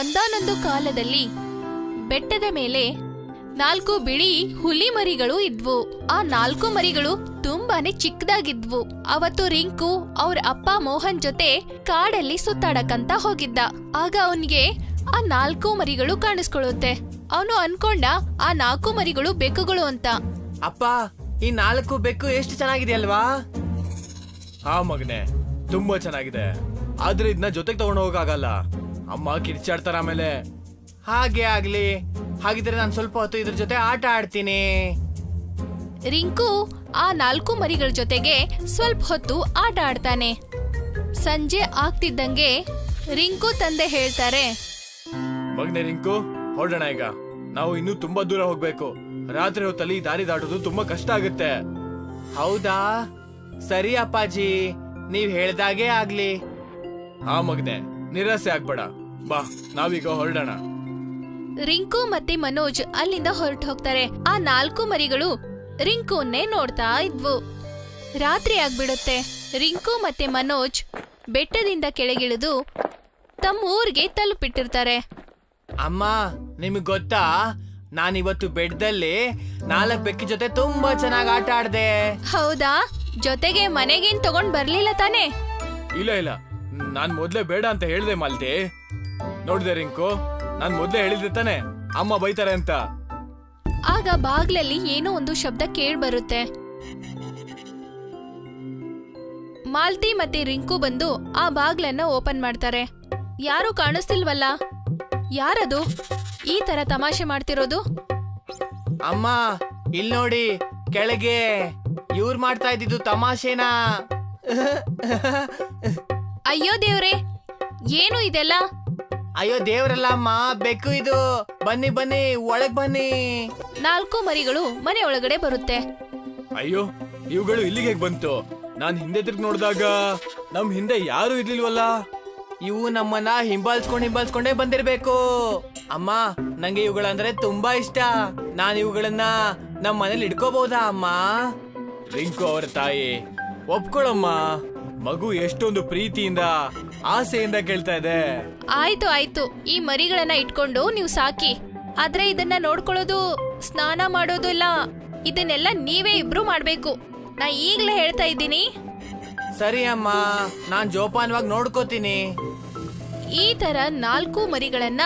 ಒಂದಾನೊಂದು ಕಾಲದಲ್ಲಿ ಬೆಟ್ಟದ ಮೇಲೆ 4 ಬಿಳಿ ಹುಲಿ ಮರಿಗಳು ಇದ್ವು. ಆ 4 ಮರಿಗಳು ತುಂಬಾನೇ ಚಿಕ್ಕದಾಗಿದ್ವು. ಅವತ್ತು ರಿಂಕು ಅವ್ರ ಅಪ್ಪ ಮೋಹನ್ ಜೊತೆ ಕಾಡಲ್ಲಿ ಸುತ್ತಾಡಕಂತ ಹೋಗಿದ್ದ. ಆಗ ಅವನಿಗೆ ಆ 4 ಮರಿಗಳು ಕಾಣಿಸ್ಕೊಳ್ಳುತ್ತೆ. ಅವನು ಅನ್ಕೊಂಡ ಆ 4 ಮರಿಗಳು ಬೆಕ್ಕುಗಳು ಅಂತ. ಅಪ್ಪ, ಈ 4 ಬೆಕ್ಕು ಎಷ್ಟು ಚೆನ್ನಾಗಿದೆ ಅಲ್ವಾ? ಹಾ ಮಗನೆ, ತುಂಬಾ ಚೆನ್ನಾಗಿದೆ. ಆದ್ರೆ ಇದನ್ನ ಜೊತೆಗೆ ತಗೊಂಡು ಹೋಗಕ್ಕಾಗಲ್ಲ, ಅಮ್ಮ ಕಿರ್ಚಾಡ್ತಾರ ಆಮೇಲೆ. ಹಾಗೆ ಆಗ್ಲಿ. ಹಾಗಿದ್ರೆ ನಾನು ಸ್ವಲ್ಪ ಹೊತ್ತು ಇದ್ರ ಜೊತೆ ಆಟ ಆಡ್ತೀನಿ. ರಿಂಕು ಆ 4 ಮರಿಗಳ ಜೊತೆಗೆ ಸ್ವಲ್ಪ ಹೊತ್ತು ಆಟ ಆಡ್ತಾನೆ. ಸಂಜೆ ಆಗ್ತಿದ್ದಂಗೆ ರಿಂಕು ತಂದೆ ಹೇಳ್ತಾರೆ, ಮಗನೆ ರಿಂಕು, ಹೊರಡೋಣ ಈಗ. ನಾವು ಇನ್ನೂ ತುಂಬಾ ದೂರ ಹೋಗ್ಬೇಕು. ರಾತ್ರಿ ಹೊತ್ತಲ್ಲಿ ದಾರಿ ದಾಟೋದು ತುಂಬಾ ಕಷ್ಟ ಆಗುತ್ತೆ. ಹೌದಾ? ಸರಿ ಅಪ್ಪಾಜಿ, ನೀವ್ ಹೇಳ್ದಾಗೆ ಆಗ್ಲಿ. ಹಾ ಮಗನೆ, ನಿರಾಸೆ ಆಗ್ಬೇಡ. ಬಾ, ನಾವೀಗ ಹೊರಡೋಣ. ರಿಂಕು ಮತ್ತೆ ಮನೋಜ್ ಅಲ್ಲಿಂದ ಹೊರಟು ಹೋಗ್ತಾರೆ. ಆ 4 ಮರಿಗಳು ರಿಂಕುನ್ನೇ ನೋಡ್ತಾ ಇದ್ವು. ರಾತ್ರಿ ಆಗ್ಬಿಡುತ್ತೆ. ರಿಂಕು ಮತ್ತೆ ಮನೋಜ್ ಬೆಟ್ಟದಿಂದ ಕೆಳಗಿಳಿದು ತಮ್ಮ ಊರಿಗೆ ತಲುಪಿಟ್ಟಿರ್ತಾರೆ. ಅಮ್ಮ, ನಿಮಗ್ ಗೊತ್ತಾ, ನಾನಿವತ್ತು ಬೆಟ್ಟದಲ್ಲಿ 4 ಬೆಕ್ಕಿ ಜೊತೆ ತುಂಬಾ ಚೆನ್ನಾಗಿ ಆಟ ಆಡ್ದೆ. ಹೌದಾ? ಜೊತೆಗೆ ಮನೆಗೇನ್ ತಗೊಂಡ್ ಬರ್ಲಿಲ್ಲ ತಾನೆ? ಇಲ್ಲ, ನಾನ್ ಮೊದ್ಲೇ ಬೇಡ ಅಂತ ಹೇಳ್ದೆ ಮಾಲ್ತಿ. ನೋಡಿದೆ ರಿಂಕು, ನಾನ್ ಮೊದ್ಲೇ ಹೇಳಿದ್ದೆ ತಾನೆ ಅಮ್ಮ ಬೈತಾರೆ ಅಂತ. ಆಗ ಬಾಗ್ಲಲ್ಲಿ ಏನೋ ಒಂದು ಶಬ್ದ ಕೇಳ್ಬರುತ್ತೆ. ಮಾಲ್ತಿ ಮತ್ತೆ ರಿಂಕು ಬಂದು ಆ ಬಾಗ್ಲನ್ನ ಓಪನ್ ಮಾಡ್ತಾರೆ. ಯಾರು ಕಾಣಿಸ್ತಿಲ್ವಲ್ಲ? ಯಾರದು ಈ ತರ ತಮಾಷೆ ಮಾಡ್ತಿರೋದು? ಅಮ್ಮ, ಇಲ್ ನೋಡಿ ಕೆಳಗೆ. ಇವ್ರು ಮಾಡ್ತಾ ಇದ್ದಿದ್ದು ತಮಾಷೆನಾ? ಅಯ್ಯೋ ದೇವ್ರೆ, ಏನು ಇದೆಲ್ಲ? ಅಯ್ಯೋ ದೇವ್ರಲ್ಲ ಅಮ್ಮ, ಬೆಕ್ಕು ಇದು. ಬನ್ನಿ ಬನ್ನಿ, ಒಳಗ್ ಬನ್ನಿ. 4 ಮರಿಗಳು ಮನೆ ಒಳಗಡೆ ಬರುತ್ತೆ. ಅಯ್ಯೋ, ಇವುಗಳು ಇಲ್ಲಿಗೆ ಹೇಗ್ ಬಂತು? ನಾನ್ ಹಿಂದೆ ತಿರ್ಗಿ ನೋಡಿದಾಗ ನಮ್ ಹಿಂದೆ ಯಾರು ಇರ್ಲಿಲ್ವಲ್ಲ. ಇವು ನಮ್ಮನ್ನ ಹಿಂಬಾಲ್ಸ್ಕೊಂಡೇ ಬಂದಿರ್ಬೇಕು. ಅಮ್ಮ, ನಂಗೆ ಇವುಗಳಂದ್ರೆ ತುಂಬಾ ಇಷ್ಟ. ನಾನ್ ಇವುಗಳನ್ನ ನಮ್ ಮನೇಲಿ ಇಟ್ಕೋಬಹುದಾ ಅಮ್ಮ? ರಿಂಕು ಅವರ ತಾಯಿ, ಒಪ್ಕೊಳಮ್ಮ. ಮಗು ಎಷ್ಟೊಂದು ಪ್ರೀತಿಯಿಂದ ಆಸೆಯಿಂದ ಕೇಳ್ತಾ ಇದೆ. ಆಯ್ತು, ಈ ಮರಿಗಳನ್ನ ಇಟ್ಕೊಂಡು ನೀವು ಸಾಕಿ. ಆದ್ರೆ ಇದನ್ನ ನೋಡ್ಕೊಳ್ಳೋದು, ಸ್ನಾನ ಮಾಡೋದು ಇಲ್ಲ, ಇದನ್ನೆಲ್ಲ ನೀವೇ ಇಬ್ರು ಮಾಡ್ಬೇಕು. ನಾ ಈಗ್ಲೇ ಹೇಳ್ತಾ ಇದ್ದೀನಿ. ಸರಿ ಅಮ್ಮ, ನಾನ್ ಜೋಪಾನವಾಗಿ ನೋಡ್ಕೋತೀನಿ. ಈ ತರ 4 ಮರಿಗಳನ್ನ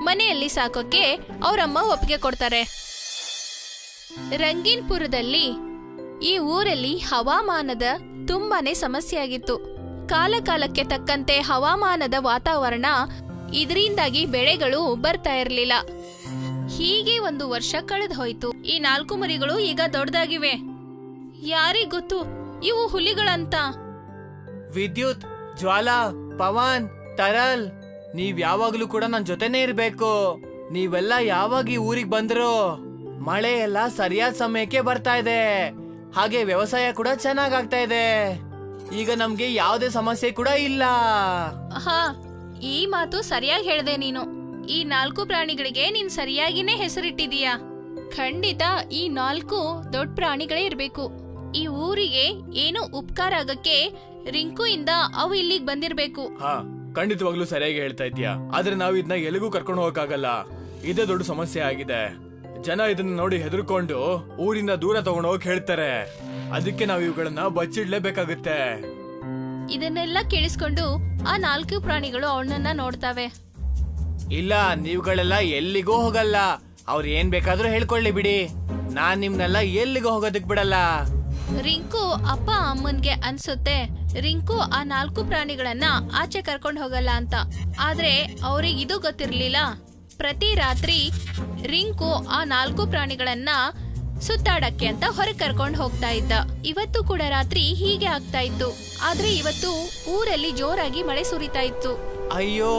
ಮನೆಯಲ್ಲಿ ಸಾಕೋಕೆ ಅವರಮ್ಮ ಒಪ್ಪಿಗೆ ಕೊಡ್ತಾರೆ. ರಂಗೀನ್ಪುರದಲ್ಲಿ ಈ ಊರಲ್ಲಿ ಹವಾಮಾನದ ತುಂಬಾನೇ ಸಮಸ್ಯೆ ಆಗಿತ್ತು. ಕಾಲಕ್ಕೆ ತಕ್ಕಂತೆ ಹವಾಮಾನದ ವಾತಾವರಣ, ಇದರಿಂದಾಗಿ ಬೆಳೆಗಳು ಬರ್ತಾ ಇರ್ಲಿಲ್ಲ. ಹೀಗೆ 1 ವರ್ಷ ಕಳೆದು ಹೋಯ್ತು. ಈ 4 ಮರಿಗಳು ಈಗ ದೊಡ್ಡದಾಗಿವೆ. ಯಾರಿಗ್ ಗೊತ್ತು ಇವು ಹುಲಿಗಳಂತ? ವಿದ್ಯುತ್, ಜ್ವಾಲಾ, ಪವನ್, ತರಲ್, ನೀವ್ ಯಾವಾಗ್ಲೂ ಕೂಡ ನನ್ ಜೊತೆನೇ ಇರ್ಬೇಕು. ನೀವೆಲ್ಲ ಯಾವಾಗ ಈ ಊರಿಗೆ ಬಂದ್ರು, ಮಳೆ ಎಲ್ಲ ಸರಿಯಾದ ಸಮಯಕ್ಕೆ ಬರ್ತಾ ಇದೆ. ಹಾಗೆ ವ್ಯವಸಾಯ ಕೂಡ ಚೆನ್ನಾಗಾಗ್ತಾ ಇದೆ. ಈಗ ನಮ್ಗೆ ಯಾವುದೇ ಸಮಸ್ಯೆ ಕೂಡ ಇಲ್ಲ. ಹಾ, ಈ ಮಾತು ಸರಿಯಾಗಿ ಹೇಳ್ದೆ ನೀನು. ಈ 4 ಪ್ರಾಣಿಗಳಿಗೆ ನೀನ್ ಸರಿಯಾಗಿನೇ ಹೆಸರಿಟ್ಟಿದೀಯ. ಖಂಡಿತ ಈ 4 ದೊಡ್ಡ ಪ್ರಾಣಿಗಳೇ ಇರ್ಬೇಕು. ಈ ಊರಿಗೆ ಏನೋ ಉಪಕಾರ ಆಗಕ್ಕೆ ರಿಂಕು ಇಂದ ಅವು ಇಲ್ಲಿಗೆ ಬಂದಿರ್ಬೇಕು. ಹಾ, ಖಂಡಿತವಾಗ್ಲೂ ಸರಿಯಾಗಿ ಹೇಳ್ತಾ ಇದ್ಯಾ. ಆದ್ರೆ ನಾವ್ ಇದನ್ನ ಎಲ್ಲಿಗೂ ಕರ್ಕೊಂಡು ಹೋಗಕ್ಕಾಗಲ್ಲ. ಇದೇ ದೊಡ್ಡ ಸಮಸ್ಯೆ ಆಗಿದೆ. ಜನ ಇದನ್ನ ನೋಡಿ ಹೆದರ್ಕೊಂಡು ಊರಿಂದ ದೂರ ತಗೊಂಡು ಹೋಗಕ್ ಹೇಳ್ತಾರೆ. ಅದಕ್ಕೆ ನಾವ್ ಇವುಗಳನ್ನ ಬಚ್ಚಿಡ್ಲೇಬೇಕಾಗುತ್ತೆ. ಇದನ್ನೆಲ್ಲ ಕೇಳಿಸ್ಕೊಂಡು ಆ 4 ಪ್ರಾಣಿಗಳು ಅವನನ್ನ ನೋಡ್ತಾವೆ. ಇಲ್ಲ, ನೀವುಗಳೆಲ್ಲ ಎಲ್ಲಿಗೂ ಹೋಗಲ್ಲ. ಅವ್ರು ಏನ್ ಬೇಕಾದ್ರೂ ಹೇಳ್ಕೊಳ್ಳಿ ಬಿಡಿ. ನಾನ್ ನಿಮ್ನೆಲ್ಲ ಎಲ್ಲಿಗೂ ಹೋಗೋದಕ್ ಬಿಡಲ್ಲ. ರಿಂಕು ಅಪ್ಪ ಅಮ್ಮನ್ಗೆ ಅನ್ಸುತ್ತೆ ರಿಂಕು ಆ 4 ಪ್ರಾಣಿಗಳನ್ನ ಆಚೆ ಕರ್ಕೊಂಡು ಹೋಗಲ್ಲ ಅಂತ. ಆದ್ರೆ ಅವ್ರಿಗೆ ಇದು ಗೊತ್ತಿರ್ಲಿಲ್ಲ, ಪ್ರತಿ ರಾತ್ರಿ ರಿಂಕು ಆ 4 ಪ್ರಾಣಿಗಳನ್ನ ಸುತ್ತಾಡಕ್ಕೆ ಅಂತ ಹೊರಗೆ ಕರ್ಕೊಂಡು ಹೋಗ್ತಾ ಇದ್ದ. ಇವತ್ತು ಕೂಡ ರಾತ್ರಿ ಹೀಗೆ ಆಗ್ತಾ ಇತ್ತು. ಆದ್ರೆ ಇವತ್ತು ಊರಲ್ಲಿ ಜೋರಾಗಿ ಮಳೆ ಸುರಿತಾ ಇತ್ತು. ಅಯ್ಯೋ,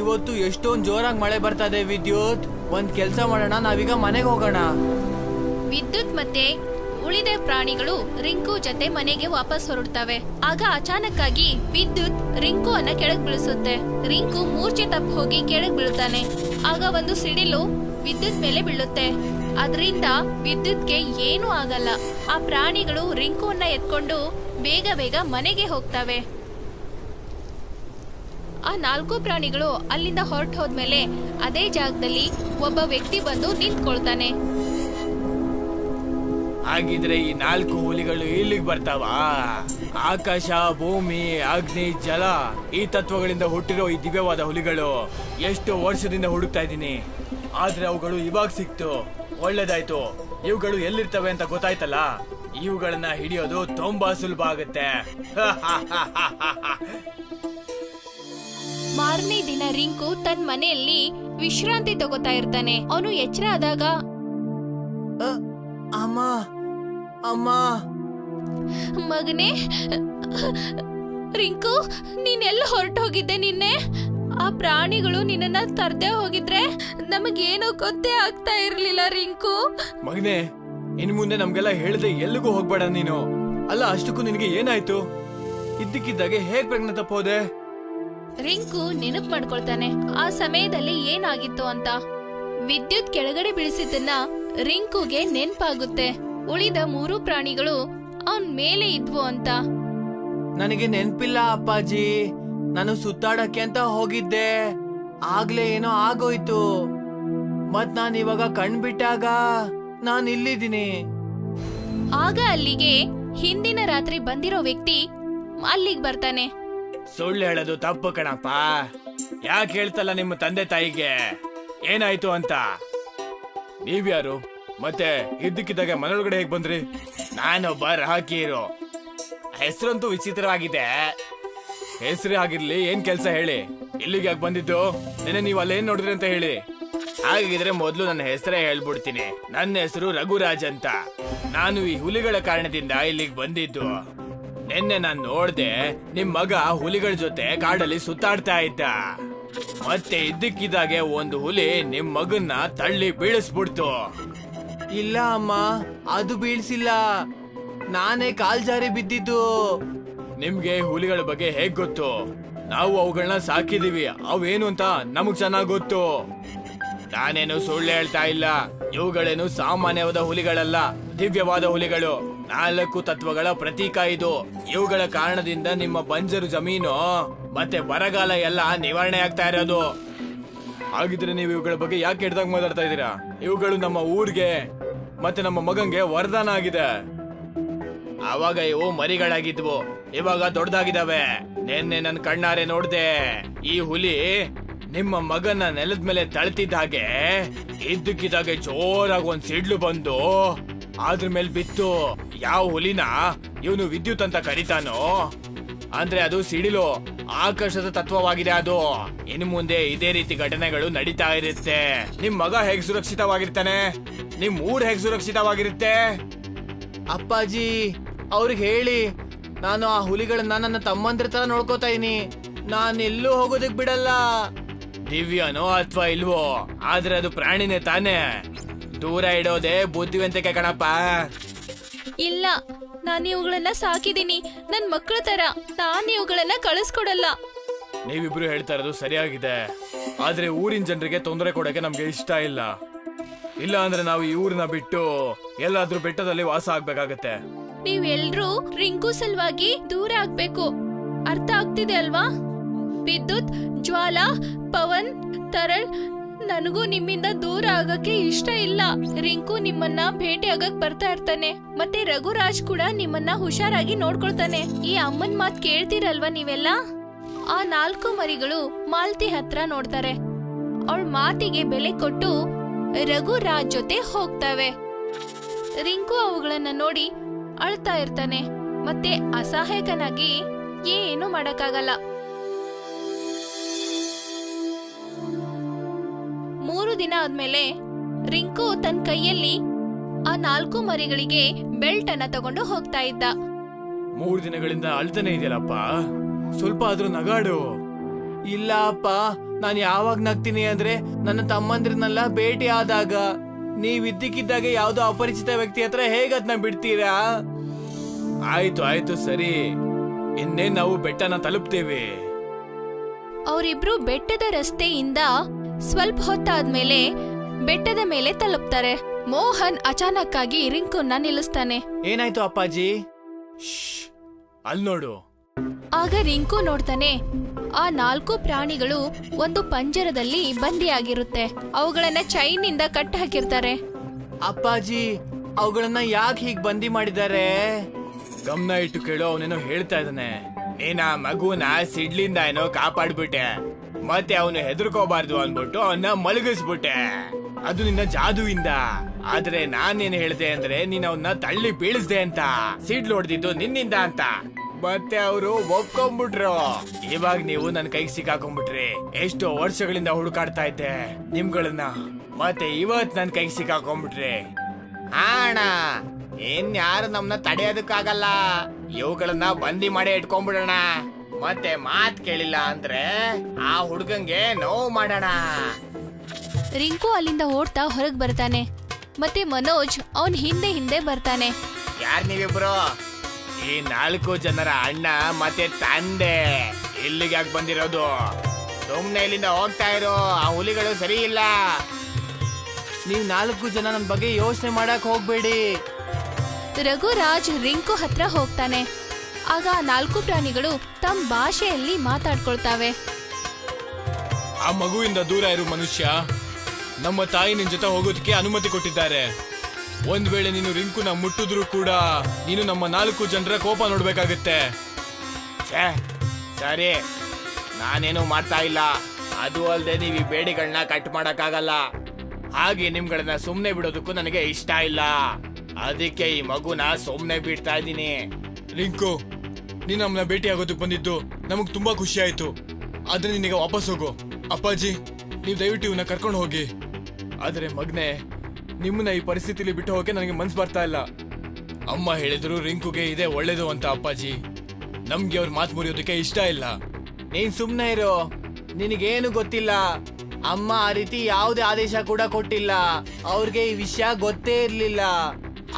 ಇವತ್ತು ಎಷ್ಟೊಂದ್ ಜೋರಾಗಿ ಮಳೆ ಬರ್ತಾ ಇದೆ. ವಿದ್ಯುತ್, ಒಂದ್ ಕೆಲ್ಸ ಮಾಡೋಣ, ನಾವೀಗ ಮನೆಗೆ ಹೋಗೋಣ. ವಿದ್ಯುತ್ ಮತ್ತೆ ಉಳಿದ ಪ್ರಾಣಿಗಳು ರಿಂಕು ಜೊತೆ ಮನೆಗೆ ವಾಪಸ್ ಹೊರಡ್ತವೆ. ಆಗ ಅಚಾನಕ್ ಆಗಿ ವಿದ್ಯುತ್ ರಿಂಕು ಅನ್ನ ಕೆಳಗ್ ಬೀಳಿಸುತ್ತೆ. ರಿಂಕು ಮೂರ್ಛೆ ತಪ್ಪಿ ಹೋಗಿ ಕೆಳಗ್ ಬೀಳುತ್ತಾನೆ. ಆಗ ಒಂದು ಸಿಡಿಲು ವಿದ್ಯುತ್ ಮೇಲೆ ಬೀಳುತ್ತೆ. ಅದರಿಂದ ವಿದ್ಯುತ್ಗೆ ಏನೂ ಆಗಲ್ಲ. ಆ ಪ್ರಾಣಿಗಳು ರಿಂಕುವನ್ನ ಎತ್ಕೊಂಡು ಬೇಗ ಮನೆಗೆ ಹೋಗ್ತವೆ. ಆ 4 ಪ್ರಾಣಿಗಳು ಅಲ್ಲಿಂದ ಹೊರಟು ಹೋದ್ಮೇಲೆ ಅದೇ ಜಾಗದಲ್ಲಿ ಒಬ್ಬ ವ್ಯಕ್ತಿ ಬಂದು ನಿಂತ್ಕೊಳ್ತಾನೆ. ಹಾಗಿದ್ರೆ ಈ 4 ಹುಲಿಗಳು ಇಲ್ಲಿಗೆ ಬರ್ತಾವ? ಆಕಾಶ, ಭೂಮಿ, ಅಗ್ನಿ, ಜಲ ಈ ತತ್ವಗಳಿಂದ ಹುಟ್ಟಿರೋ ಈ ದಿವ್ಯವಾದ ಹುಲಿಗಳು ಎಷ್ಟು ವರ್ಷದಿಂದ ಹುಡುಕ್ತಾ ಇದ್ದೀನಿ, ಆದ್ರೆ ಅವುಗಳು ಇವಾಗ ಸಿಕ್ತು. ಒಳ್ಳೇದಾಯ್ತು, ಇವುಗಳು ಎಲ್ಲಿರ್ತವೆ ಅಂತ ಗೊತ್ತಾಯ್ತಲ್ಲ. ಇವುಗಳನ್ನ ಹಿಡಿಯೋದು ತುಂಬಾ ಸುಲಭ ಆಗುತ್ತೆ. ಮಾರನೇ ದಿನ ರಿಂಕು ತನ್ನ ಮನೆಯಲ್ಲಿ ವಿಶ್ರಾಂತಿ ತಗೋತಾ ಇರ್ತಾನೆ. ಅವನು ಎಚ್ಚರ ಆದಾಗ, ಅಮ್ಮ ಅಮ್ಮ ಮಗನೇ, ರಿಂಕು ನೀನೆಲ್ಲ ಹೊರಟೋಗಿದ್ದೆ ನಿನ್ನೆ? ಆ ಪ್ರಾಣಿಗಳು ನಿನ್ನನ್ನ ತರ್ದೇ ಹೋಗಿದ್ರೆ ನಮಗೇನೋ ಗೊತ್ತೇ ಆಗ್ತಾ ಇರ್ಲಿಲ್ಲ ರಿಂಕು. ಮಗನೇ, ಇನ್ ಮುಂದೆ ನಮ್ಗೆಲ್ಲ ಹೇಳ್ದೆ ಎಲ್ಲಿಗೂ ಹೋಗ್ಬೇಡ ನೀನು. ಅಲ್ಲ, ಅಷ್ಟಕ್ಕೂ ನಿನಗೆ ಏನಾಯ್ತು? ಇದ್ದಕ್ಕಿದ್ದಾಗೆ ಹೇಗ್ ಪ್ರಜ್ಞೆ ತಪ್ಪೋದೆ? ರಿಂಕು ನೆನಪು ಮಾಡ್ಕೊಳ್ತಾನೆ ಆ ಸಮಯದಲ್ಲಿ ಏನಾಗಿತ್ತು ಅಂತ. ವಿದ್ಯುತ್ ಕೆಳಗಡೆ ಬೀಳಿಸಿದ್ದನ್ನ ರಿಂಕುಗೆ ನೆನ್ಪಾಗುತ್ತೆ. ಉಳಿದ 3 ಪ್ರಾಣಿಗಳು ಅವನ್ ಮೇಲೆ ಇದ್ವು ಅಂತ. ನನಗೆ ನೆನ್ಪಿಲ್ಲ ಅಪ್ಪಾಜಿ. ನಾನು ಸುತ್ತಾಡಕ್ಕೆ ಅಂತ ಹೋಗಿದ್ದೆ, ಆಗ್ಲೇ ಏನೋ ಆಗೋಯ್ತು. ಮತ್ ನಾನು ಇವಾಗ ಕಣ್ಬಿಟ್ಟಾಗ ನಾನು ಇಲ್ಲಿದ್ದೀನಿ. ಆಗ ಅಲ್ಲಿಗೆ ಹಿಂದಿನ ರಾತ್ರಿ ಬಂದಿರೋ ವ್ಯಕ್ತಿ ಅಲ್ಲಿಗೆ ಬರ್ತಾನೆ. ಸುಳ್ಳು ಹೇಳೋದು ತಪ್ಪು ಕಣಪ್ಪ. ಯಾಕೆ ಹೇಳ್ತಲ್ಲ ನಿಮ್ಮ ತಂದೆ ತಾಯಿಗೆ ಏನಾಯ್ತು ಅಂತ? ನೀವ್ಯಾರು? ಮತ್ತೆ ಇದ್ದಕ್ಕಿದ್ದಾಗ ಮನೆಯೊಳಗಡೆ ಹೇಗ್ ಬಂದ್ರಿ? ನಾನೊಬ್ಬ ರಾಕೀರು. ಹೆಸರಂತೂ ವಿಚಿತ್ರವಾಗಿದೆ. ಹೆಸರೇ ಆಗಿರ್ಲಿ, ಏನ್ ಕೆಲ್ಸ ಹೇಳಿ? ಇಲ್ಲಿಗೆ ಯಾಕೆ ಬಂದಿದ್ದು? ನೆನೆ ನೀವು ಅಲ್ಲೇನ್ ನೋಡಿದ್ರಿ ಅಂತ ಹೇಳಿ. ಹಾಗಿದ್ರೆ ಮೊದ್ಲು ನನ್ನ ಹೆಸರೇ ಹೇಳ್ಬಿಡ್ತೀನಿ. ನನ್ನ ಹೆಸರು ರಘುರಾಜ್ ಅಂತ. ನಾನು ಈ ಹುಲಿಗಳ ಕಾರಣದಿಂದ ಇಲ್ಲಿಗೆ ಬಂದಿದ್ದು. ನಿನ್ನೆ ನಾನ್ ನೋಡ್ದೆ, ನಿಮ್ ಮಗ ಹುಲಿಗಳ ಜೊತೆ ಕಾಡಲ್ಲಿ ಸುತ್ತಾಡ್ತಾ ಇದ್ದ. ಮತ್ತೆ ಇದ್ದಕ್ಕಿದ್ದಾಗೆ ಒಂದು ಹುಲಿ ನಿಮ್ ಮಗನ್ನ ತಳ್ಳಿ ಬೀಳಿಸ್ಬಿಡ್ತು. ಇಲ್ಲ ಅಮ್ಮ, ಅದು ಬೀಳ್ಸಿಲ್ಲ, ನಾನೇ ಕಾಲ್ ಜಾರಿ ಬಿದ್ದಿದ್ದು. ನಿಮ್ಗೆ ಹುಲಿಗಳ ಬಗ್ಗೆ ಹೇಗ್ ಗೊತ್ತು? ನಾವು ಅವುಗಳನ್ನ ಸಾಕಿದೀವಿ. ಅವೇನು ಅಂತ ನಮಗ್ ಚೆನ್ನಾಗ್ ಗೊತ್ತು. ನಾನೇನು ಸುಳ್ಳು ಹೇಳ್ತಾ ಇಲ್ಲ. ಇವುಗಳೇನು ಸಾಮಾನ್ಯವಾದ ಹುಲಿಗಳಲ್ಲ, ದಿವ್ಯವಾದ ಹುಲಿಗಳು. 4 ತತ್ವಗಳ ಪ್ರತೀಕ ಇದು. ಇವುಗಳ ಕಾರಣದಿಂದ ನಿಮ್ಮ ಬಂಜರು ಜಮೀನು ಮತ್ತೆ ಬರಗಾಲ ಎಲ್ಲ ನಿವಾರಣೆ ಆಗ್ತಾ ಇರೋದು. ಹಾಗಿದ್ರೆ ನೀವು ಇವುಗಳ ಬಗ್ಗೆ ಯಾಕೆ ಕೆಟ್ಟದಾಗ ಮಾತಾಡ್ತಾ ಇದ್ದೀರಾ? ಇವುಗಳು ನಮ್ಮ ಊರ್ಗೆ ಮತ್ತೆ ನಮ್ಮ ಮಗಂಗೆ ವರದಾನ ಆಗಿದೆ. ಆವಾಗ ಇವು ಮರಿಗಳಾಗಿದ್ವು, ಇವಾಗ ದೊಡ್ಡದಾಗಿದ್ದಾವೆ. ನಿನ್ನೆ ನನ್ ಕಣ್ಣಾರೆ ನೋಡ್ದೆ. ಈ ಹುಲಿ ನಿಮ್ಮ ಮಗನ ನೆಲದ ಮೇಲೆ ತಳ್ತಿದ್ದ ಹಾಗೆ ಇದ್ದಕ್ಕಿದ್ದಾಗೆ ಜೋರಾಗಿ ಒಂದ್ ಸಿಡ್ಲು ಬಂದು ಅದ್ರ ಮೇಲೆ ಬಿತ್ತು. ಯಾವ ಹುಲಿನ ಇವನು ವಿದ್ಯುತ್ ಅಂತ ಕರೀತಾನೋ, ಅಂದ್ರೆ ಅದು ಸಿಡಿಲು, ಆಕಾಶದ ತತ್ವವಾಗಿದೆ ಅದು. ಇನ್ನು ಮುಂದೆ ಇದೇ ರೀತಿ ಘಟನೆಗಳು ನಡೀತಾ ಇರುತ್ತೆ. ನಿಮ್ ಮಗ ಹೇಗ್ ಸುರಕ್ಷಿತವಾಗಿರ್ತಾನೆ? ನಿಮ್ ಊರ್ ಹೇಗ್ ಸುರಕ್ಷಿತವಾಗಿರುತ್ತೆ? ಅಪ್ಪಾಜಿ, ಅವ್ರಿಗೆ ಹೇಳಿ, ನಾನು ಆ ಹುಲಿಗಳನ್ನ ನನ್ನ ತಮ್ಮಂದ್ರ ತರ ನೋಡ್ಕೋತಾ ಇದೀನಿ. ನಾನೆಲ್ಲೂ ಹೋಗೋದಕ್ ಬಿಡಲ್ಲ. ದಿವ್ಯನೋ ಅಥವಾ ಇಲ್ವೋ, ಆದ್ರೆ ಅದು ಪ್ರಾಣಿನೇ ತಾನೇ. ದೂರ ಇಡೋದೇ ಬುದ್ಧಿವಂತಿಕೆ ಕಣಪ್ಪ. ಇಲ್ಲ, ನಾನು ಇವುಗಳನ್ನ ಸಾಕಿದೀನಿ, ನನ್ ಮಕ್ಕಳ ತರ. ನಾನು ಇವುಗಳನ್ನ ಕಳಿಸ್ಕೊಡಲ್ಲ. ನೀವಿಬ್ರು ಹೇಳ್ತಾ ಇರೋದು ಸರಿಯಾಗಿದೆ, ಆದ್ರೆ ಊರಿನ ಜನರಿಗೆ ತೊಂದರೆ ಕೊಡಕ್ಕೆ ನಮ್ಗೆ ಇಷ್ಟ ಇಲ್ಲ. ಇಲ್ಲ ಅಂದ್ರೆ ನಾವು ಈ ಊರನ್ನ ಬಿಟ್ಟು ಎಲ್ಲಾದ್ರೂ ಬೆಟ್ಟದಲ್ಲಿ ವಾಸ ಆಗ್ಬೇಕಾಗತ್ತೆ. ನೀವೆಲ್ರೂ ರಿಂಕು ಸಲುವಾಗಿ ದೂರ ಆಗ್ಬೇಕು, ಅರ್ಥ ಆಗ್ತಿದೆ ಅಲ್ವಾ? ವಿದ್ಯುತ್, ಜ್ವಾಲಾ, ಪವನ್, ತರಳ್, ನನಗೂ ನಿಮ್ಮಿಂದ ದೂರ ಆಗಕ್ಕೆ ಇಷ್ಟ ಇಲ್ಲ. ರಿಂಕು ನಿಮ್ಮನ್ನ ಭೇಟಿ ಆಗಕ್ ಬರ್ತಾ ಇರ್ತಾನೆ, ಮತ್ತೆ ರಘುರಾಜ್ ಕೂಡ ನಿಮ್ಮನ್ನ ಹುಷಾರಾಗಿ ನೋಡ್ಕೊಳ್ತಾನೆ. ಈ ಅಮ್ಮನ್ ಮಾತ್ ಕೇಳ್ತೀರಲ್ವಾ ನೀವೆಲ್ಲ? ಆ 4 ಮರಿಗಳು ಮಾಲ್ತಿ ಹತ್ರ ನೋಡ್ತಾರೆ. ಅವಳ ಮಾತಿಗೆ ಬೆಲೆ ಕೊಟ್ಟು ರಘುರಾಜ್ ಜೊತೆ ಹೋಗ್ತವೆ. ರಿಂಕು ಅವುಗಳನ್ನ ನೋಡಿ ಅಳ್ತಾ ಇರ್ತಾನೆ, ಮತ್ತೆ ಅಸಹಾಯಕನಾಗಿ ಏನು ಮಾಡಕ್ಕಾಗಲ್ಲ. 3 ದಿನ ಆದ್ಮೇಲೆ ರಿಂಕು ತನ್ನ ಕೈಯಲ್ಲಿ ಆ 4 ಮರಿಗಳಿಗೆ ಬೆಲ್ಟ್ ಅನ್ನ ತಗೊಂಡು ಹೋಗ್ತಾ ಇದ್ದ. 3 ದಿನಗಳಿಂದ ಅಳ್ತಾನೆ ಇದೆಯಲ್ಲಪ್ಪ, ಸ್ವಲ್ಪ ಆದ್ರೂ ನಗಾಡು. ಇಲ್ಲ ಅಪ್ಪ, ನಾನು ಯಾವಾಗ ನಗ್ತೀನಿ ಅಂದ್ರೆ ನನ್ನ ತಮ್ಮಂದ್ರನ್ನೆಲ್ಲ ಭೇಟಿ ಆದಾಗ. ನೀವ್ ಇದ್ದಕ್ಕಿದ್ದಾಗೆ ಯಾವ್ದೋ ಅಪರಿಚಿತ ವ್ಯಕ್ತಿ ಹತ್ರ ಹೇಗದ್ನ ಬಿಡ್ತೀರಾ? ಆಯ್ತು ಆಯ್ತು ಸರಿ, ಇನ್ನೇನ್ ನಾವು ಬೆಟ್ಟನ ತಲುಪ್ತೇವೆ. ಅವರಿಬ್ರು ಬೆಟ್ಟದ ರಸ್ತೆಯಿಂದ ಸ್ವಲ್ಪ ಹೊತ್ತಾದ್ಮೇಲೆ ಬೆಟ್ಟದ ಮೇಲೆ ತಲುಪ್ತಾರೆ. ಮೋಹನ್ ಅಚಾನಕ್ ಆಗಿ ರಿಂಕುನ್ನ ನಿಲ್ಲಿಸ್ತಾನೆ. ಏನಾಯ್ತು ಅಪ್ಪಾಜಿ? ಅಲ್ ನೋಡು. ಆಗ ರಿಂಕು ನೋಡ್ತಾನೆ, ಆ 4 ಪ್ರಾಣಿಗಳು ಒಂದು ಪಂಜರದಲ್ಲಿ ಬಂದಿಯಾಗಿರುತ್ತೆ. ಅವುಗಳನ್ನ ಚೈನಿಂದ ಕಟ್ಟಿ ಹಾಕಿರ್ತಾರೆ. ಅಪ್ಪಾಜಿ, ಅವುಗಳನ್ನ ಯಾಕೆ ಹೀಗ್ ಬಂದಿ ಮಾಡಿದ್ದಾರೆ? ಗಮನ ಇಟ್ಟು ಕೇಳೋ, ಅವನೇನೋ ಹೇಳ್ತಾ ಇದ್ದಾನೆ. ನೀನ್ ಆ ಮಗುನ ಸಿಡ್ಲಿಂದ ಏನೋ ಕಾಪಾಡ್ಬಿಟ್ಟೆ, ಮತ್ತೆ ಅವನು ಹೆದರ್ಕೋಬಾರ್ದು ಅನ್ಬಿಟ್ಟು ಅವನ್ನ ಮಲಗಿಸ್ಬಿಟ್ಟೆ. ಅದು ನಿನ್ನ ಜಾದುವಿಂದ. ಆದ್ರೆ ನಾನೇನ್ ಹೇಳ್ದೆ ಅಂದ್ರೆ ನೀನ್ ಅವನ್ನ ತಳ್ಳಿ ಬೀಳಿಸ್ದೆ ಅಂತ. ಸಿಡ್ಲು ಹೊಡೆದಿದ್ದು ನಿನ್ನಿಂದ ಅಂತ. ಮತ್ತೆ ಅವರು ಒಪ್ಕೊಂಡ್ಬಿಟ್ರು. ಇವಾಗ ನೀವು ನನ್ ಕೈಗೆ ಸಿಕ್ಕಾಕೊಂಡ್ಬಿಟ್ರಿ. ಎಷ್ಟೋ ವರ್ಷಗಳಿಂದ ಹುಡುಕಾಡ್ತಾ ಇದ್ದೆ ನಿಮ್ಗಳನ್ನ, ಮತ್ತೆ ಇವತ್ ನನ್ ಕೈಗೆ ಸಿಕ್ಕಾಕೊಂಡ್ಬಿಟ್ರಿ. ಅಣ್ಣ, ಇನ್ಯಾರು ನಮ್ನ ತಡೆಯೋದಕ್ಕಾಗಲ್ಲ. ಇವುಗಳನ್ನ ಬಂದಿ ಮಾಡಿ ಇಟ್ಕೊಂಡ್ಬಿಡೋಣ. ಮತ್ತೆ ಮಾತ್ ಕೇಳಿಲ್ಲ ಅಂದ್ರೆ ಆ ಹುಡುಗಂಗೆ ನೋವು ಮಾಡೋಣ. ರಿಂಕು ಅಲ್ಲಿಂದ ಓಡ್ತಾ ಹೊರಗ್ ಬರ್ತಾನೆ. ಮತ್ತೆ ಮನೋಜ್ ಅವನ್ ಹಿಂದೆ ಹಿಂದೆ ಬರ್ತಾನೆ. ಯಾರ್ ನೀವಿಬ್ರು? ಈ 4 ಜನರ ಅಣ್ಣ ಮತ್ತೆ ತಂದೆ. ಇಲ್ಲಿಗೆ ಯಾಕೆ ಬಂದಿರೋದು? ಸುಮ್ನೆ ಇಲ್ಲಿಂದ ಹೋಗ್ತಾ ಇರೋ. ಆ ಹುಲಿಗಳು ಸರಿ ಇಲ್ಲ. ನೀವ್ 4 ಜನ ನನ್ ಬಗ್ಗೆ ಯೋಚನೆ ಮಾಡಕ್ ಹೋಗ್ಬೇಡಿ. ರಘುರಾಜ್ ರಿಂಕು ಹತ್ರ ಹೋಗ್ತಾನೆ. ಆಗ 4 ಪ್ರಾಣಿಗಳು ತಮ್ಮ ಭಾಷೆಯಲ್ಲಿ ಮಾತಾಡ್ಕೊಳ್ತಾವೆ. ಆ ಮಗುವಿಂದ ದೂರ ಇರು ಮನುಷ್ಯ. ನಮ್ಮ ತಾಯಿ ನಿನ್ ಜೊತೆ ಹೋಗೋದಕ್ಕೆ ಅನುಮತಿ ಕೊಟ್ಟಿದ್ದಾರೆ. ಒಂದ್ ವೇಳೆ ನೀನು ರಿಂಕುನ ಮುಟ್ಟಿದ್ರು ಕೂಡ ನೀನು ನಮ್ಮ 4 ಜನರ ಕೋಪ ನೋಡ್ಬೇಕಾಗತ್ತೆ. ಸರಿ, ನಾನೇನು ಮಾಡ್ತಾ ಇಲ್ಲ. ಅದು ಅಲ್ಲದೆ ನೀವು ಈ ಬೇಡಿಗಳನ್ನ ಕಟ್ ಮಾಡಕ್ಕಾಗಲ್ಲ. ಹಾಗೆ ನಿಮ್ಗಳನ್ನ ಸುಮ್ನೆ ಬಿಡೋದಕ್ಕೂ ನನಗೆ ಇಷ್ಟ ಇಲ್ಲ. ಅದಕ್ಕೆ ಈ ಮಗುನ ಸುಮ್ನೆ ಬಿಡ್ತಾ ಇದ್ದೀನಿ. ರಿಂಕು, ನೀನ್ ನಮ್ಮನ್ನ ಭೇಟಿ ಆಗೋದಕ್ಕೆ ಬಂದಿದ್ದು ನಮಗ್ ತುಂಬಾ ಖುಷಿ ಆಯ್ತು. ಆದ್ರೆ ನಿನಗೆ ವಾಪಸ್ ಹೋಗು. ಅಪ್ಪಾಜಿ, ನೀವು ದಯವಿಟ್ಟು ಇವನ್ನ ಕರ್ಕೊಂಡು ಹೋಗಿ. ಆದ್ರೆ ಮಗ್ನೆ, ನಿಮ್ಮನ್ನ ಈ ಪರಿಸ್ಥಿತಿಲಿ ಬಿಟ್ಟು ಹೋಗಕ್ಕೆ ನನಗೆ ಮನ್ಸು ಬರ್ತಾ ಇಲ್ಲ. ಅಮ್ಮ ಹೇಳಿದ್ರು ರಿಂಕುಗೆ ಇದೇ ಒಳ್ಳೇದು ಅಂತ. ಅಪ್ಪಾಜಿ, ನಮ್ಗೆ ಅವ್ರ ಮಾತು ಮುರಿಯೋದಕ್ಕೆ ಇಷ್ಟ ಇಲ್ಲ. ನೀನ್ ಸುಮ್ನೆ ಇರೋ. ನಿನಗೇನು ಗೊತ್ತಿಲ್ಲ. ಅಮ್ಮ ಆ ರೀತಿ ಯಾವುದೇ ಆದೇಶ ಕೂಡ ಕೊಟ್ಟಿಲ್ಲ. ಅವ್ರಿಗೆ ಈ ವಿಷಯ ಗೊತ್ತೇ ಇರ್ಲಿಲ್ಲ.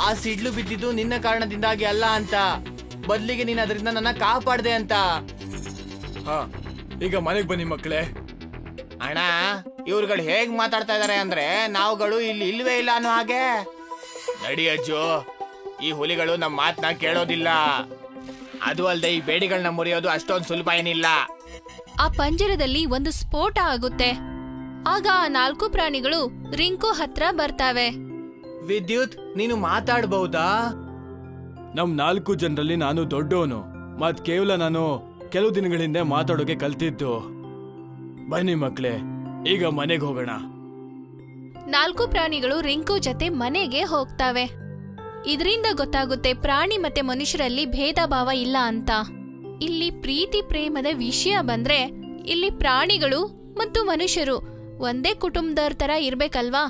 ಆ ಸಿಡ್ಲು ಬಿದ್ದಿದ್ದು ನಿನ್ನ ಕಾರಣದಿಂದಾಗಿ ಅಲ್ಲ ಅಂತ, ಬದ್ಲಿಗೆ ನೀನ್ ಅದರಿಂದ ನನ್ನ ಕಾಪಾಡ್ದೆ ಅಂತ. ಹಾ, ಈಗ ಮನೆಗ್ ಬನ್ನಿ ಮಕ್ಕಳೇ. ಅಣ್ಣ, ಇವ್ರುಗಳು ಹೇಗ್ ಮಾತಾಡ್ತಾ ಇದಾರೆ ಅಂದ್ರೆ ನಾವುಗಳು ಇಲ್ಲಿ ಇಲ್ವೇ ಇಲ್ಲ ಅನ್ನೋ ಹಾಗೆ. ನಡಿ ಅಜ್ಜು, ಈ ಹುಲಿಗಳು ನಮ್ಮ ಮಾತನ್ನ ಕೇಳೋದಿಲ್ಲ. ಅದು ಅಲ್ಲದೆ ಈ ಬೇಡಿಗಳನ್ನ ಮುರಿಯೋದು ಅಷ್ಟೊಂದು ಸುಲಭ ಏನಿಲ್ಲ. ಆ ಪಂಜರದಲ್ಲಿ ಒಂದು ಸ್ಫೋಟ ಆಗುತ್ತೆ. ಆಗ ಆ 4 ಪ್ರಾಣಿಗಳು ರಿಂಕು ಹತ್ರ ಬರ್ತಾವೆ. ವಿದ್ಯುತ್, ನೀನು ಮಾತಾಡ್ಬಹುದಾ? ನಮ್ 4 ಜನರಲ್ಲಿ ನಾನು ದೊಡ್ಡವನು. ಮತ್ ಕೇವಲ ನಾನು ಕೆಲವು ದಿನಗಳ ಹಿಂದೆ ಮಾತಾಡೋಕೆ ಕಲ್ತಿದ್ದು. ಬನ್ನಿ ಮಕ್ಳೇ, ಈಗ ಮನೆಗೆ ಹೋಗೋಣ. 4 ಪ್ರಾಣಿಗಳು ರಿಂಕು ಜೊತೆ ಮನೆಗೆ ಹೋಗ್ತಾವೆ. ಇದರಿಂದ ಗೊತ್ತಾಗುತ್ತೆ ಪ್ರಾಣಿ ಮತ್ತೆ ಮನುಷ್ಯರಲ್ಲಿ ಭೇದ ಭಾವ ಇಲ್ಲ ಅಂತ. ಇಲ್ಲಿ ಪ್ರೀತಿ ಪ್ರೇಮದ ವಿಷಯ ಬಂದ್ರೆ ಇಲ್ಲಿ ಪ್ರಾಣಿಗಳು ಮತ್ತು ಮನುಷ್ಯರು ಒಂದೇ ಕುಟುಂಬದವ್ರ ತರ ಇರ್ಬೇಕಲ್ವಾ?